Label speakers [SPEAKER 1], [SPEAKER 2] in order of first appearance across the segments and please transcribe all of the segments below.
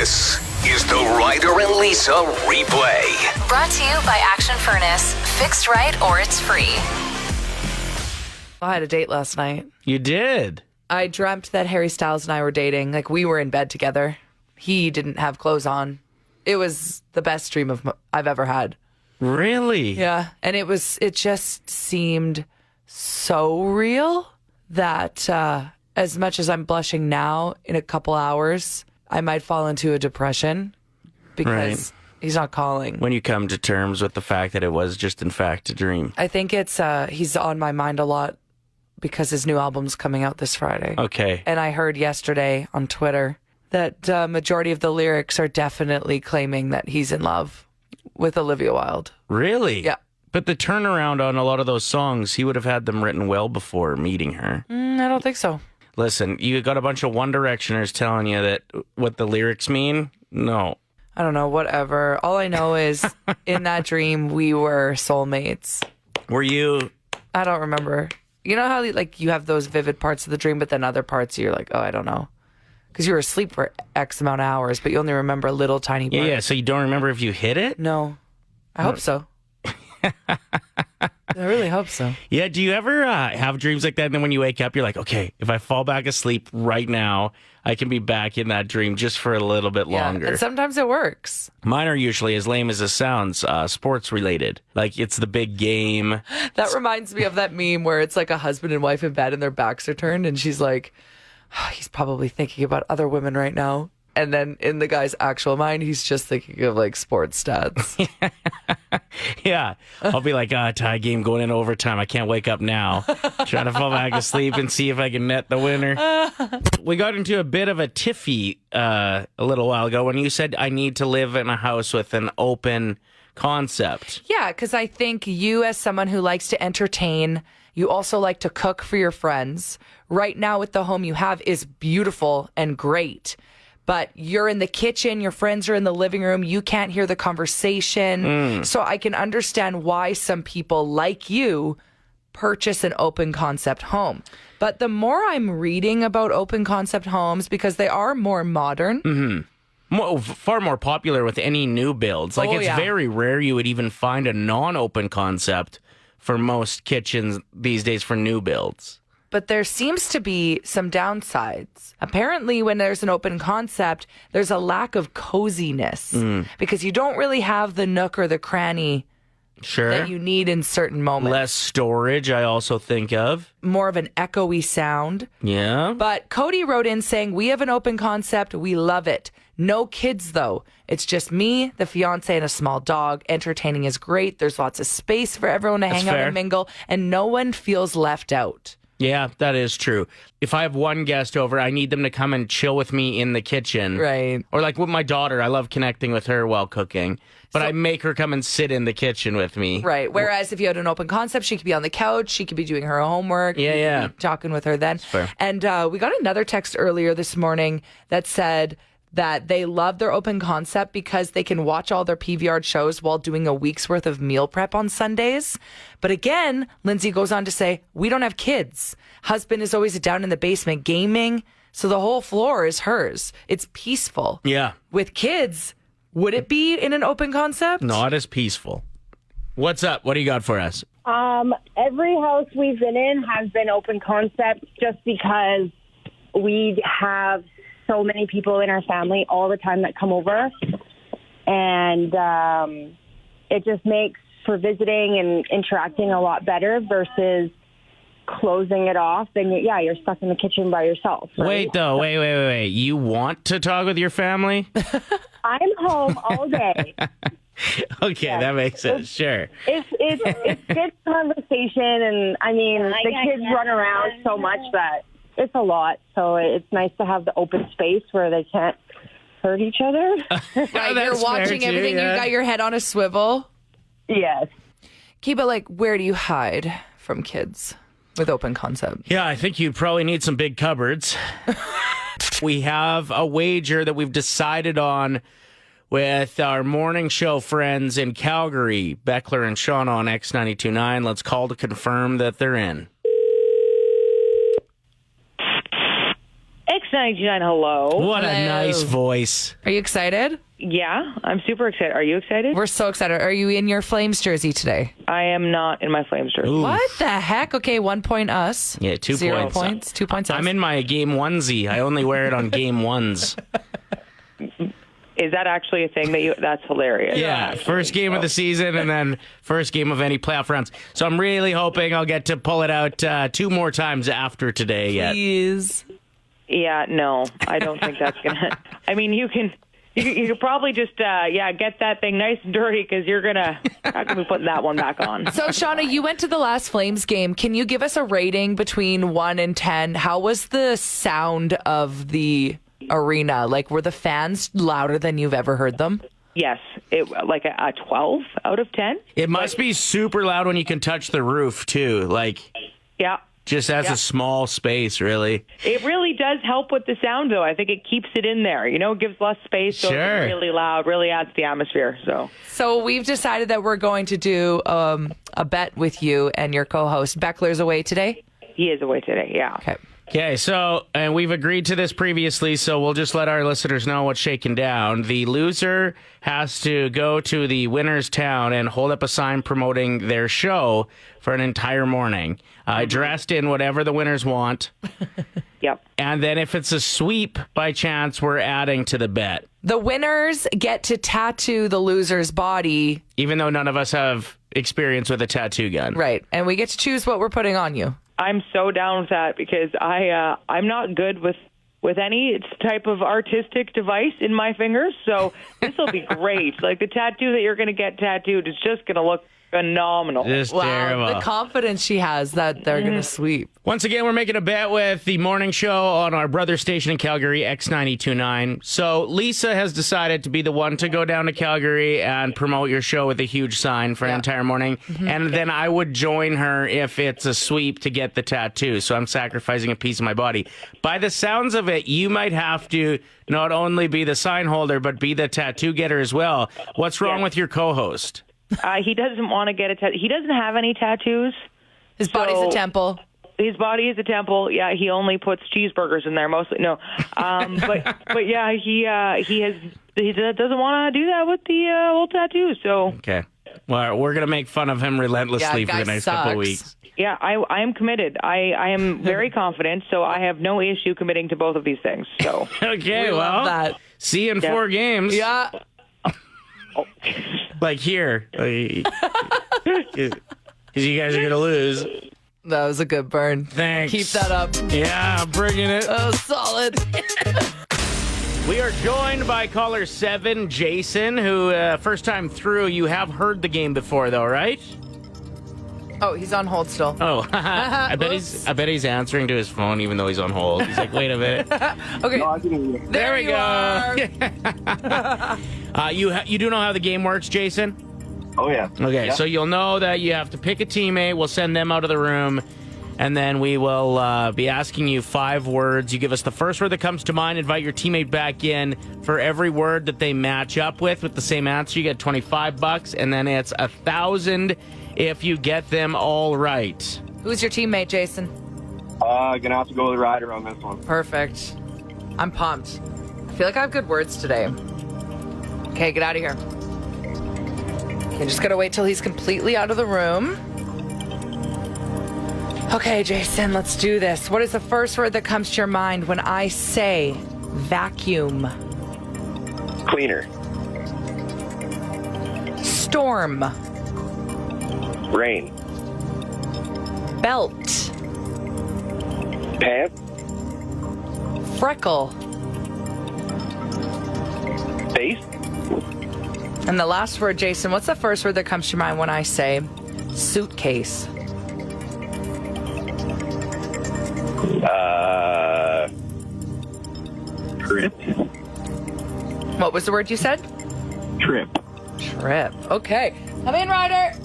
[SPEAKER 1] This is the Ryder and Lisa replay.
[SPEAKER 2] Brought to you by Action Furnace. Fixed right or it's free.
[SPEAKER 3] I had a date last night.
[SPEAKER 4] You did?
[SPEAKER 3] I dreamt that Harry Styles and I were dating. Like, we were in bed together. He didn't have clothes on. It was the best dream I've ever had.
[SPEAKER 4] Really?
[SPEAKER 3] Yeah. And it just seemed so real that as much as I'm blushing now, in a couple hours, I might fall into a depression because he's not calling.
[SPEAKER 4] When you come to terms with the fact that it was just, in fact, a dream.
[SPEAKER 3] I think it's he's on my mind a lot because his new album's coming out this Friday.
[SPEAKER 4] Okay.
[SPEAKER 3] And I heard yesterday on Twitter that majority of the lyrics are definitely claiming that he's in love with Olivia Wilde.
[SPEAKER 4] Really?
[SPEAKER 3] Yeah.
[SPEAKER 4] But the turnaround on a lot of those songs, he would have had them written well before meeting her.
[SPEAKER 3] I don't think so.
[SPEAKER 4] Listen, you got a bunch of One Directioners telling you that what the lyrics mean? No.
[SPEAKER 3] I don't know, whatever. All I know is in that dream, we were soulmates.
[SPEAKER 4] Were you?
[SPEAKER 3] I don't remember. You know how like you have those vivid parts of the dream, but then other parts you're like, oh, I don't know. Because you were asleep for X amount of hours, but you only remember a little tiny part.
[SPEAKER 4] Yeah, so you don't remember if you hit it?
[SPEAKER 3] No. I hope so. I really hope so.
[SPEAKER 4] Yeah, do you ever have dreams like that, and then when you wake up, you're like, okay, if I fall back asleep right now, I can be back in that dream just for a little bit longer.
[SPEAKER 3] And sometimes it works.
[SPEAKER 4] Mine are usually, as lame as it sounds, sports related. Like, it's the big game.
[SPEAKER 3] That reminds me of that meme where it's like a husband and wife in bed and their backs are turned, and she's like, oh, he's probably thinking about other women right now. And then in the guy's actual mind, he's just thinking of like sports stats.
[SPEAKER 4] Yeah. I'll be like, tie game going in overtime. I can't wake up now. Trying to fall back asleep and see if I can net the winner. We got into a bit of a tiffy a little while ago when you said I need to live in a house with an open concept.
[SPEAKER 3] Yeah, because I think you, as someone who likes to entertain, you also like to cook for your friends. Right now, with the home you have is beautiful and great. But you're in the kitchen, your friends are in the living room, you can't hear the conversation. So I can understand why some people like you purchase an open concept home. But the more I'm reading about open concept homes, because they are more modern.
[SPEAKER 4] Far more popular with any new builds. Like, it's very rare you would even find a non-open concept for most kitchens these days for new builds.
[SPEAKER 3] But there seems to be some downsides. Apparently, when there's an open concept, there's a lack of coziness because you don't really have the nook or the cranny that you need in certain moments.
[SPEAKER 4] Less storage, I also think of.
[SPEAKER 3] More of an echoey sound.
[SPEAKER 4] Yeah.
[SPEAKER 3] But Cody wrote in saying, we have an open concept. We love it. No kids, though. It's just me, the fiance, and a small dog. Entertaining is great. There's lots of space for everyone to hang out and mingle, and no one feels left out.
[SPEAKER 4] Yeah, that is true. If I have one guest over, I need them to come and chill with me in the kitchen.
[SPEAKER 3] Right.
[SPEAKER 4] Or like with my daughter, I love connecting with her while cooking. But I make her come and sit in the kitchen with me.
[SPEAKER 3] Right. Whereas if you had an open concept, she could be on the couch. She could be doing her homework.
[SPEAKER 4] Yeah.
[SPEAKER 3] Talking with her then.
[SPEAKER 4] Fair.
[SPEAKER 3] And we got another text earlier this morning that said that they love their open concept because they can watch all their PVR shows while doing a week's worth of meal prep on Sundays. But again, Lindsay goes on to say, we don't have kids. Husband is always down in the basement gaming, so the whole floor is hers. It's peaceful.
[SPEAKER 4] Yeah.
[SPEAKER 3] With kids, would it be in an open concept?
[SPEAKER 4] Not as peaceful. What's up? What do you got for us?
[SPEAKER 5] Every house we've been in has been open concept just because we have so many people in our family all the time that come over. And it just makes for visiting and interacting a lot better versus closing it off. Then, you're stuck in the kitchen by yourself. Right?
[SPEAKER 4] Wait. You want to talk with your family?
[SPEAKER 5] I'm home all day.
[SPEAKER 4] Okay,
[SPEAKER 5] yes.
[SPEAKER 4] That makes sense. Sure.
[SPEAKER 5] It's good conversation. And, I mean, the kids run around so much that it's a lot, so it's nice to have the open space where they can't hurt each other.
[SPEAKER 3] Right, you're watching everything. You got your head on a swivel.
[SPEAKER 5] Yes.
[SPEAKER 3] Okay, but like, where do you hide from kids with open concept?
[SPEAKER 4] Yeah, I think you'd probably need some big cupboards. We have a wager that we've decided on with our morning show friends in Calgary, Beckler and Sean on X92.9. Let's call to confirm that they're in.
[SPEAKER 6] X99, hello.
[SPEAKER 4] What a
[SPEAKER 3] Hello.
[SPEAKER 4] nice voice.
[SPEAKER 3] Are you excited?
[SPEAKER 6] Yeah, I'm super excited. Are you excited?
[SPEAKER 3] We're so excited. Are you in your Flames jersey today?
[SPEAKER 6] I am not in my Flames jersey.
[SPEAKER 4] Ooh.
[SPEAKER 3] What the heck? Okay, 1 point us.
[SPEAKER 4] Yeah, 2
[SPEAKER 3] 0
[SPEAKER 4] points.
[SPEAKER 3] points. 2 points us.
[SPEAKER 4] I'm in my game onesie. I only wear it on game ones.
[SPEAKER 6] Is that actually a thing that that's hilarious?
[SPEAKER 4] Yeah, first game of the season and then first game of any playoff rounds. So I'm really hoping I'll get to pull it out 2 more times after today yet.
[SPEAKER 3] Please.
[SPEAKER 6] Yeah, no, I don't think that's going to. I mean, you could probably just, get that thing nice and dirty because you're going to be putting that one back on.
[SPEAKER 3] So, Shauna, you went to the last Flames game. Can you give us a rating between 1 and 10? How was the sound of the arena? Like, were the fans louder than you've ever heard them?
[SPEAKER 6] Yes, like a 12 out of 10.
[SPEAKER 4] It must be super loud when you can touch the roof, too. Like,
[SPEAKER 6] Yeah.
[SPEAKER 4] just as a small space, really.
[SPEAKER 6] It really does help with the sound, though. I think it keeps it in there. You know, it gives less space, so
[SPEAKER 4] Sure.
[SPEAKER 6] it's really loud, really adds to the atmosphere.
[SPEAKER 3] So we've decided that we're going to do a bet with you and your co-host. Beckler's away today?
[SPEAKER 6] He is away today, yeah.
[SPEAKER 3] Okay.
[SPEAKER 4] Okay, so, and we've agreed to this previously, so we'll just let our listeners know what's shaking down. The loser has to go to the winner's town and hold up a sign promoting their show for an entire morning, dressed in whatever the winners want.
[SPEAKER 6] Yep.
[SPEAKER 4] And then if it's a sweep, by chance, we're adding to the bet.
[SPEAKER 3] The winners get to tattoo the loser's body.
[SPEAKER 4] Even though none of us have experience with a tattoo gun.
[SPEAKER 3] Right. And we get to choose what we're putting on you.
[SPEAKER 6] I'm so down with that because I'm not good with any type of artistic device in my fingers, so this will be great. Like the tattoo that you're going to get tattooed is just going to look phenomenal.
[SPEAKER 4] Just terrible.
[SPEAKER 3] The confidence she has that they're going to sweep.
[SPEAKER 4] Once again, we're making a bet with the morning show on our brother station in Calgary, X92.9. So Lisa has decided to be the one to go down to Calgary and promote your show with a huge sign for an entire morning. And then I would join her if it's a sweep to get the tattoo. So I'm sacrificing a piece of my body. By the sounds of it, you might have to not only be the sign holder, but be the tattoo getter as well. What's wrong with your co-host?
[SPEAKER 6] He doesn't want to get a tattoo. He doesn't have any tattoos.
[SPEAKER 3] His body's a temple.
[SPEAKER 6] His body is a temple. Yeah, he only puts cheeseburgers in there mostly. No, but yeah, he doesn't want to do that with the old tattoo. So
[SPEAKER 4] Okay. Well, we're going to make fun of him relentlessly for the next couple of weeks.
[SPEAKER 6] yeah, I am committed. I am very confident. So I have no issue committing to both of these things. So
[SPEAKER 4] Okay,
[SPEAKER 3] We
[SPEAKER 4] well,
[SPEAKER 3] love that.
[SPEAKER 4] see you in 4 games.
[SPEAKER 3] Yeah.
[SPEAKER 4] Like here. Because you guys are going to lose.
[SPEAKER 3] That was a good burn.
[SPEAKER 4] Thanks.
[SPEAKER 3] Keep that up.
[SPEAKER 4] Yeah, I'm bringing it.
[SPEAKER 3] That was solid.
[SPEAKER 4] We are joined by caller 7, Jason, who first time through. You have heard the game before, though, right?
[SPEAKER 3] Oh, he's on hold still.
[SPEAKER 4] Oh, I bet he's answering to his phone even though he's on hold. He's like, wait a minute.
[SPEAKER 3] Okay.
[SPEAKER 4] There we
[SPEAKER 3] you
[SPEAKER 4] go.
[SPEAKER 3] are.
[SPEAKER 4] You do know how the game works, Jason?
[SPEAKER 7] Oh, yeah.
[SPEAKER 4] Okay, so you'll know that you have to pick a teammate. We'll send them out of the room, and then we will be asking you 5 words. You give us the first word that comes to mind, invite your teammate back in. For every word that they match up with the same answer, you get $25, and then it's $1,000 if you get them all right.
[SPEAKER 3] Who's your teammate, Jason?
[SPEAKER 7] Gonna have to go with Ryder on this one.
[SPEAKER 3] Perfect. I'm pumped. I feel like I have good words today. Okay, get out of here. Okay, just gotta wait till he's completely out of the room. Okay, Jason, let's do this. What is the first word that comes to your mind when I say vacuum?
[SPEAKER 7] Cleaner.
[SPEAKER 3] Storm.
[SPEAKER 7] Rain.
[SPEAKER 3] Belt.
[SPEAKER 7] Pants.
[SPEAKER 3] Freckle.
[SPEAKER 7] Face.
[SPEAKER 3] And the last word, Jason, what's the first word that comes to your mind when I say suitcase?
[SPEAKER 7] Trip.
[SPEAKER 3] What was the word you said?
[SPEAKER 7] Trip.
[SPEAKER 3] Trip. Okay. Come in, Ryder.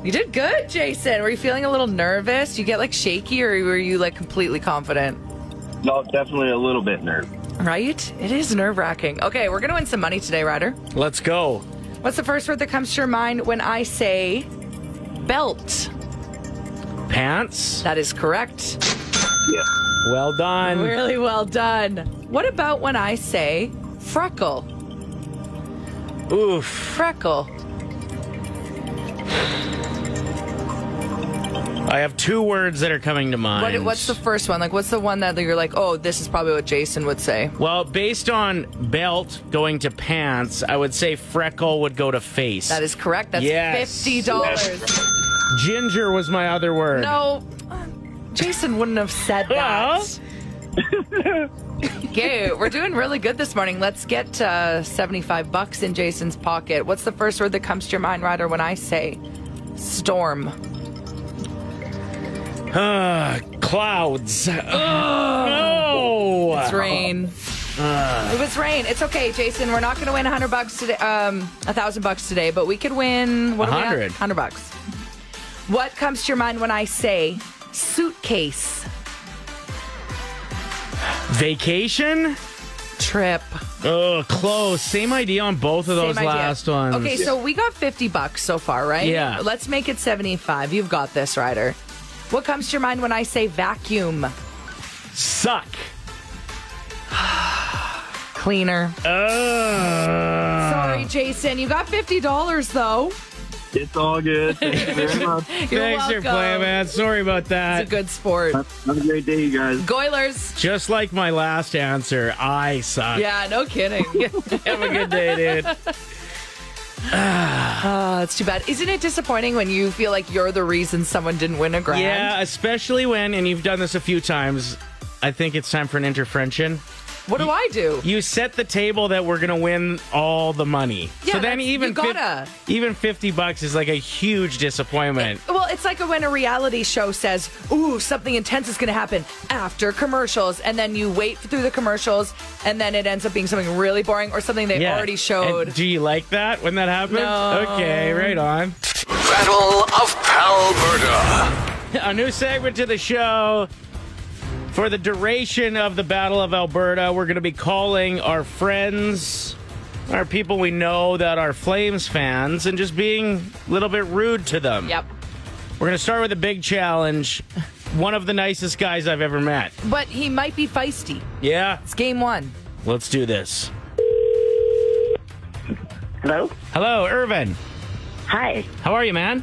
[SPEAKER 3] You did good, Jason. Were you feeling a little nervous? You get like shaky, or were you like completely confident?
[SPEAKER 7] No, definitely a little bit nervous.
[SPEAKER 3] Right? It is nerve-wracking. Okay, we're going to win some money today, Ryder.
[SPEAKER 4] Let's go.
[SPEAKER 3] What's the first word that comes to your mind when I say belt?
[SPEAKER 4] Pants.
[SPEAKER 3] That is correct.
[SPEAKER 7] Yeah.
[SPEAKER 4] Well done.
[SPEAKER 3] Really well done. What about when I say freckle?
[SPEAKER 4] Oof.
[SPEAKER 3] Freckle.
[SPEAKER 4] I have two words that are coming to mind.
[SPEAKER 3] What's the first one? Like, what's the one that you're like, oh, this is probably what Jason would say?
[SPEAKER 4] Well, based on belt going to pants, I would say freckle would go to face.
[SPEAKER 3] That is correct. That's
[SPEAKER 4] Yes.
[SPEAKER 3] $50.
[SPEAKER 4] Ginger was my other word.
[SPEAKER 3] No, Jason wouldn't have said that. Okay, we're doing really good this morning. Let's get $75 in Jason's pocket. What's the first word that comes to your mind, Ryder, when I say storm?
[SPEAKER 4] Clouds. No.
[SPEAKER 3] It's rain. It was rain. It's okay, Jason. We're not going to win $100 today. $1,000 today, but we could win. What
[SPEAKER 4] 100.
[SPEAKER 3] $100. What comes to your mind when I say suitcase?
[SPEAKER 4] Vacation?
[SPEAKER 3] Trip.
[SPEAKER 4] Oh, close. Same idea on both of those
[SPEAKER 3] Same idea.
[SPEAKER 4] last ones.
[SPEAKER 3] Okay, so we got $50 so far, right?
[SPEAKER 4] Yeah.
[SPEAKER 3] Let's make it 75. You've got this, Ryder. What comes to your mind when I say vacuum?
[SPEAKER 4] Suck.
[SPEAKER 3] Cleaner. Sorry, Jason. You got $50 though.
[SPEAKER 7] It's all good. Thank you very much.
[SPEAKER 3] You're
[SPEAKER 4] Thanks for
[SPEAKER 3] welcome.
[SPEAKER 4] playing, man. Sorry about that.
[SPEAKER 3] It's a good sport.
[SPEAKER 7] Have a great day, you guys.
[SPEAKER 3] Goilers.
[SPEAKER 4] Just like my last answer, I suck.
[SPEAKER 3] Yeah, no kidding.
[SPEAKER 4] Have a good day, dude.
[SPEAKER 3] Oh, it's too bad. Isn't it disappointing when you feel like you're the reason someone didn't win a grand?
[SPEAKER 4] Yeah, especially when, and you've done this a few times, I think it's time for an intervention.
[SPEAKER 3] What do I do?
[SPEAKER 4] You set the table that we're going to win all the money.
[SPEAKER 3] Yeah,
[SPEAKER 4] so then even
[SPEAKER 3] you gotta.
[SPEAKER 4] even $50 is like a huge disappointment.
[SPEAKER 3] Well, it's like when a reality show says, ooh, something intense is going to happen after commercials. And then you wait through the commercials and then it ends up being something really boring or something they already showed.
[SPEAKER 4] And do you like that when that happens?
[SPEAKER 3] No.
[SPEAKER 4] Okay, right on.
[SPEAKER 1] Battle of Alberta.
[SPEAKER 4] A new segment to the show. For the duration of the Battle of Alberta, we're going to be calling our friends, our people we know that are Flames fans, and just being a little bit rude to them.
[SPEAKER 3] Yep.
[SPEAKER 4] We're going to start with a big challenge. One of the nicest guys I've ever met.
[SPEAKER 3] But he might be feisty.
[SPEAKER 4] Yeah?
[SPEAKER 3] It's game one.
[SPEAKER 4] Let's do this.
[SPEAKER 8] Hello?
[SPEAKER 4] Hello, Irvin.
[SPEAKER 8] Hi.
[SPEAKER 4] How are you, man?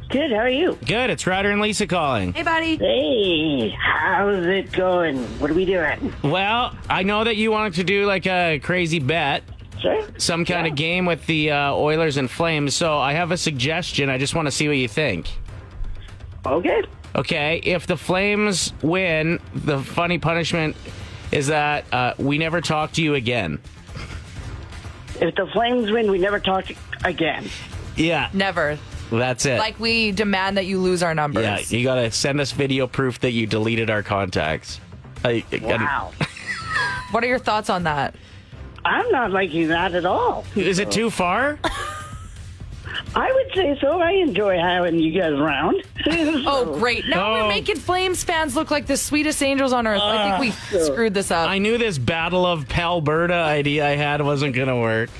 [SPEAKER 8] Good, how are you?
[SPEAKER 4] Good. It's Ryder and Lisa calling.
[SPEAKER 3] Hey, buddy.
[SPEAKER 8] Hey, how's it going? What are we doing?
[SPEAKER 4] Well, I know that you wanted to do like a crazy bet.
[SPEAKER 8] Sure?
[SPEAKER 4] Some kind of game with the Oilers and Flames. So I have a suggestion. I just want to see what you think.
[SPEAKER 8] Okay.
[SPEAKER 4] Okay, if the Flames win, the funny punishment is that we never talk to you again.
[SPEAKER 8] If the Flames win, we never talk again.
[SPEAKER 4] Yeah,
[SPEAKER 3] Never.
[SPEAKER 4] that's it.
[SPEAKER 3] Like, we demand that you lose our numbers.
[SPEAKER 4] Yeah, you got to send us video proof that you deleted our contacts.
[SPEAKER 8] Wow.
[SPEAKER 3] What are your thoughts on that?
[SPEAKER 8] I'm not liking that at all.
[SPEAKER 4] Is it too far?
[SPEAKER 8] I would say so. I enjoy having you guys around.
[SPEAKER 3] Oh, great. Now
[SPEAKER 4] Oh.
[SPEAKER 3] we're making Flames fans look like the sweetest angels on earth. I think we screwed this up.
[SPEAKER 4] I knew this Battle of Alberta idea I had wasn't going to work.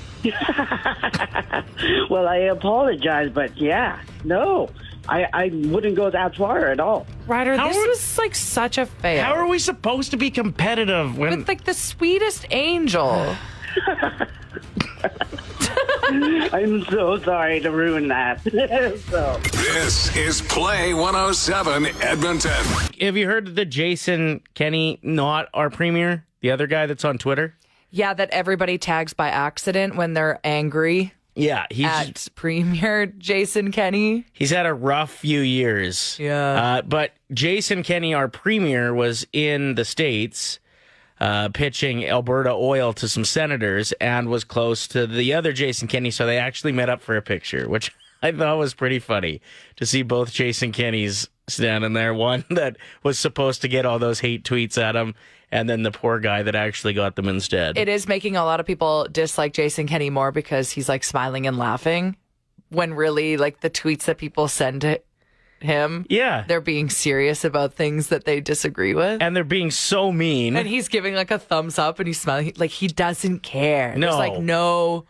[SPEAKER 8] Well, I apologize, but yeah, no. I wouldn't go that far at all.
[SPEAKER 3] Ryder,
[SPEAKER 4] How
[SPEAKER 3] this
[SPEAKER 4] are-
[SPEAKER 3] was like such a fail.
[SPEAKER 4] How are we supposed to be competitive when...
[SPEAKER 3] With like the sweetest angel.
[SPEAKER 8] I'm so sorry to ruin that. So.
[SPEAKER 1] This is Play 107 Edmonton.
[SPEAKER 4] Have you heard that Jason Kenney, not our premier, the other guy that's on Twitter?
[SPEAKER 3] Yeah, that everybody tags by accident when they're angry
[SPEAKER 4] Yeah,
[SPEAKER 3] at Premier Jason Kenney.
[SPEAKER 4] he's had a rough few years.
[SPEAKER 3] Yeah.
[SPEAKER 4] But Jason Kenney, our premier, was in the States pitching Alberta oil to some senators and was close to the other Jason Kenney, so they actually met up for a picture, which I thought was pretty funny to see both Jason Kenneys standing there. One that was supposed to get all those hate tweets at him, and then the poor guy that actually got them instead.
[SPEAKER 3] It is making a lot of people dislike Jason Kenney more because he's like smiling and laughing when really like the tweets that people send to him,
[SPEAKER 4] Yeah.
[SPEAKER 3] they're being serious about things that they disagree with.
[SPEAKER 4] And they're being so mean.
[SPEAKER 3] And he's giving like a thumbs up and he's smiling like he doesn't care.
[SPEAKER 4] No.
[SPEAKER 3] There's like no,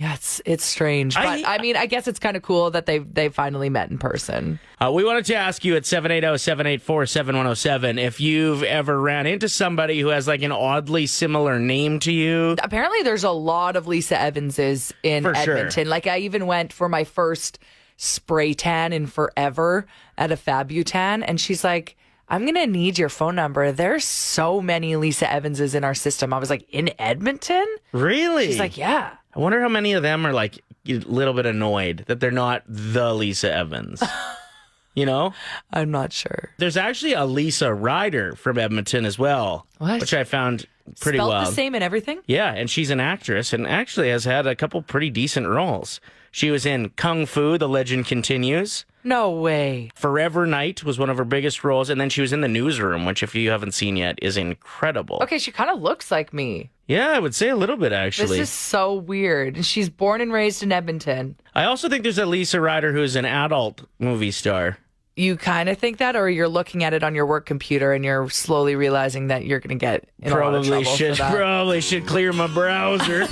[SPEAKER 3] Yeah, it's strange. But I mean, I guess it's kind of cool that they finally met in person.
[SPEAKER 4] We wanted to ask you at 780-784-7107 if you've ever ran into somebody who has like an oddly similar name to you.
[SPEAKER 3] Apparently, there's a lot of Lisa Evanses in
[SPEAKER 4] For sure.
[SPEAKER 3] Edmonton. Like, I even went for my first spray tan in forever at a Fabutan, and she's like, I'm going to need your phone number. There's so many Lisa Evanses in our system. I was like, in Edmonton?
[SPEAKER 4] Really?
[SPEAKER 3] She's like, yeah.
[SPEAKER 4] I wonder how many of them are like a little bit annoyed that they're not the Lisa Evans. You know?
[SPEAKER 3] I'm not sure.
[SPEAKER 4] There's actually a Lisa Ryder from Edmonton as well,
[SPEAKER 3] What?
[SPEAKER 4] which I found pretty
[SPEAKER 3] Spelled
[SPEAKER 4] well.
[SPEAKER 3] the same and everything?
[SPEAKER 4] Yeah, and she's an actress and actually has had a couple pretty decent roles. She was in Kung Fu, The Legend Continues.
[SPEAKER 3] No way.
[SPEAKER 4] Forever Night was one of her biggest roles, and then she was in The Newsroom, which if you haven't seen yet is incredible.
[SPEAKER 3] Okay, she kind of looks like me.
[SPEAKER 4] Yeah, I would say a little bit actually.
[SPEAKER 3] This is so weird. And she's born and raised in Edmonton.
[SPEAKER 4] I also think there's a Lisa Ryder who's an adult movie star.
[SPEAKER 3] You kind of think that, or you're looking at it on your work computer and you're slowly realizing that you're going to get in a lot of trouble for that.
[SPEAKER 4] Probably should clear my browser.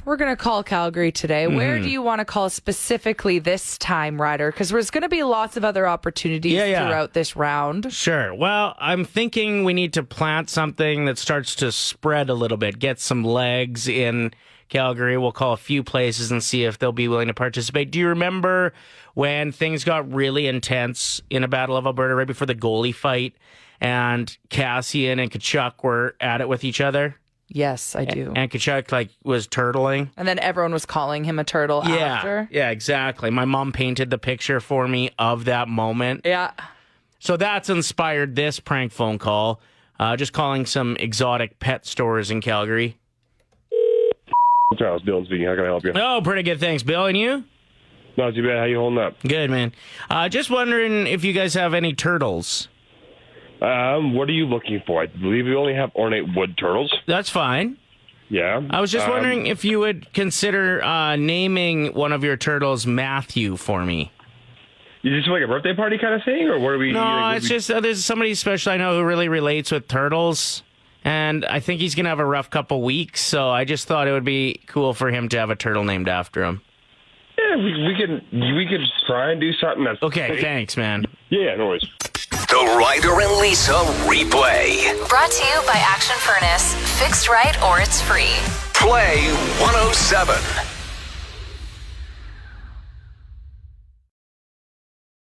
[SPEAKER 3] We're going to call Calgary today. Where do you want to call specifically this time, Ryder? Because there's going to be lots of other opportunities throughout this round.
[SPEAKER 4] Sure. Well, I'm thinking we need to plant something that starts to spread a little bit, get some legs in Calgary. We'll call a few places and see if they'll be willing to participate. Do you remember when things got really intense in a Battle of Alberta right before the goalie fight and Cassian and Kachuk were at it with each other?
[SPEAKER 3] Yes, I do.
[SPEAKER 4] And Kachuk was turtling.
[SPEAKER 3] And then everyone was calling him a turtle after.
[SPEAKER 4] Yeah, exactly. My mom painted the picture for me of that moment.
[SPEAKER 3] Yeah.
[SPEAKER 4] So that's inspired this prank phone call. Just calling some exotic pet stores in Calgary.
[SPEAKER 9] Charles Dillon speaking. How can I help you?
[SPEAKER 4] Oh, pretty good. Thanks, Bill. And you?
[SPEAKER 9] Not too bad. How you holding up?
[SPEAKER 4] Good, man. Just wondering if you guys have any turtles.
[SPEAKER 9] What are you looking for? I believe we only have ornate wood turtles.
[SPEAKER 4] That's fine.
[SPEAKER 9] Yeah.
[SPEAKER 4] I was just wondering if you would consider naming one of your turtles Matthew for me.
[SPEAKER 9] Is this like a birthday party kind of thing, or what are we?
[SPEAKER 4] No, it's just there's somebody special I know who really relates with turtles, and I think he's gonna have a rough couple weeks. So I just thought it would be cool for him to have a turtle named after him.
[SPEAKER 9] Yeah, we could try and do something that's
[SPEAKER 4] okay. Thanks, man.
[SPEAKER 9] Yeah, no worries.
[SPEAKER 1] The Ryder and Lisa replay.
[SPEAKER 2] Brought to you by Action Furnace. Fixed right or it's free.
[SPEAKER 1] Play 107.